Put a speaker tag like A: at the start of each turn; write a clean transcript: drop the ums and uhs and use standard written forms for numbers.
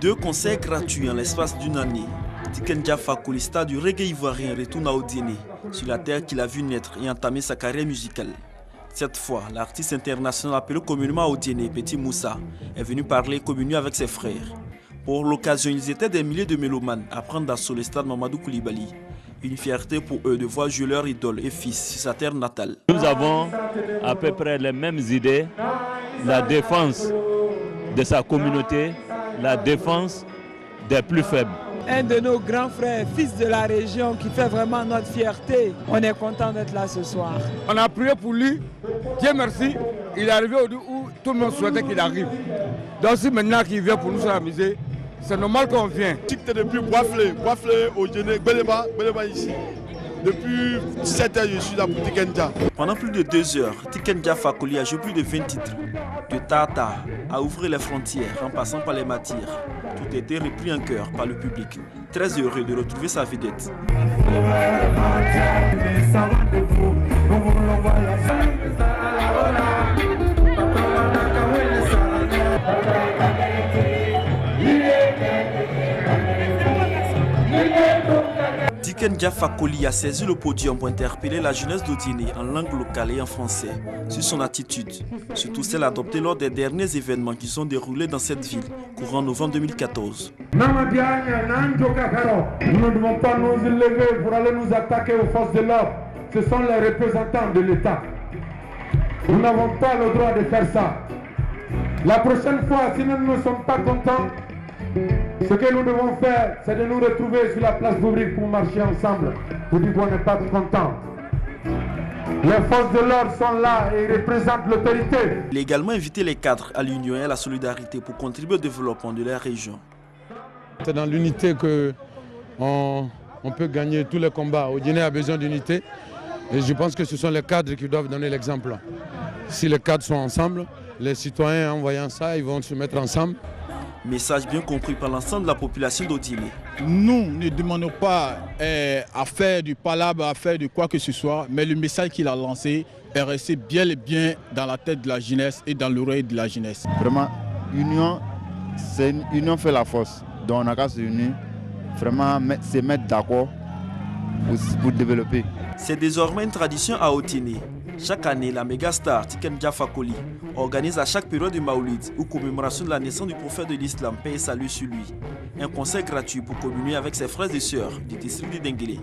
A: Deux concerts gratuits en l'espace d'une année. Tiken Jah Fakoly, star du reggae ivoirien, retourne à Odiéné, sur la terre qu'il a vu naître et entamer sa carrière musicale. Cette fois, l'artiste international appelé communément Odiéné, Petit Moussa, est venu parler et communier avec ses frères. Pour l'occasion, ils étaient des milliers de mélomanes à prendre d'assaut le stade Mamadou Koulibaly. Une fierté pour eux de voir jouer leur idole et fils sur sa terre natale.
B: Nous avons à peu près les mêmes idées, la défense de sa communauté, la défense des plus faibles.
C: Un de nos grands frères, fils de la région, qui fait vraiment notre fierté. On est content d'être là ce soir.
D: On a prié pour lui. Dieu merci, il est arrivé où tout le monde souhaitait qu'il arrive. Donc si maintenant qu'il vient pour nous amuser, c'est normal qu'on vient.
E: Depuis Boisflé, Odiéné, Belema ici. Depuis 17 ans, je suis là pour Tiken Jah.
A: Pendant plus de 2 heures, Tiken Jah Fakoly a joué plus de 20 titres. De Tata à ouvrir les frontières en passant par les matières. Tout a été repris en cœur par le public. Très heureux de retrouver sa vedette. Tiken Jah Fakoly a saisi le podium pour interpeller la jeunesse d'Odiéné en langue locale et en français sur son attitude, surtout celle adoptée lors des derniers événements qui sont déroulés dans cette ville, courant novembre 2014.
F: Nous ne devons pas nous élever pour aller nous attaquer aux forces de l'ordre. Ce sont les représentants de l'État. Nous n'avons pas le droit de faire ça. La prochaine fois, si nous ne sommes pas contents, ce que nous devons faire, c'est de nous retrouver sur la place publique pour marcher ensemble, pour dire qu'on n'est pas content. Les forces de l'ordre sont là et ils représentent l'autorité.
A: Il a également invité les cadres à l'union et à la solidarité pour contribuer au développement de la région.
G: C'est dans l'unité qu'on peut gagner tous les combats. Odiéné a besoin d'unité et je pense que ce sont les cadres qui doivent donner l'exemple. Si les cadres sont ensemble, les citoyens en voyant ça, ils vont se mettre ensemble.
A: Message bien compris par l'ensemble de la population d'Odiéné.
H: Nous ne demandons pas à faire du palabre, à faire de quoi que ce soit, mais le message qu'il a lancé est resté bien et bien dans la tête de la jeunesse et dans l'oreille de la jeunesse.
I: Vraiment, union fait la force. Donc on a qu'à se unir, vraiment se mettre d'accord pour développer.
A: C'est désormais une tradition à Odiéné. Chaque année, la méga star Tiken Jah Fakoly organise à chaque période du Maoulid ou commémoration de la naissance du prophète de l'islam, paix et salut sur lui, un concert gratuit pour communier avec ses frères et sœurs du district de Denguélé.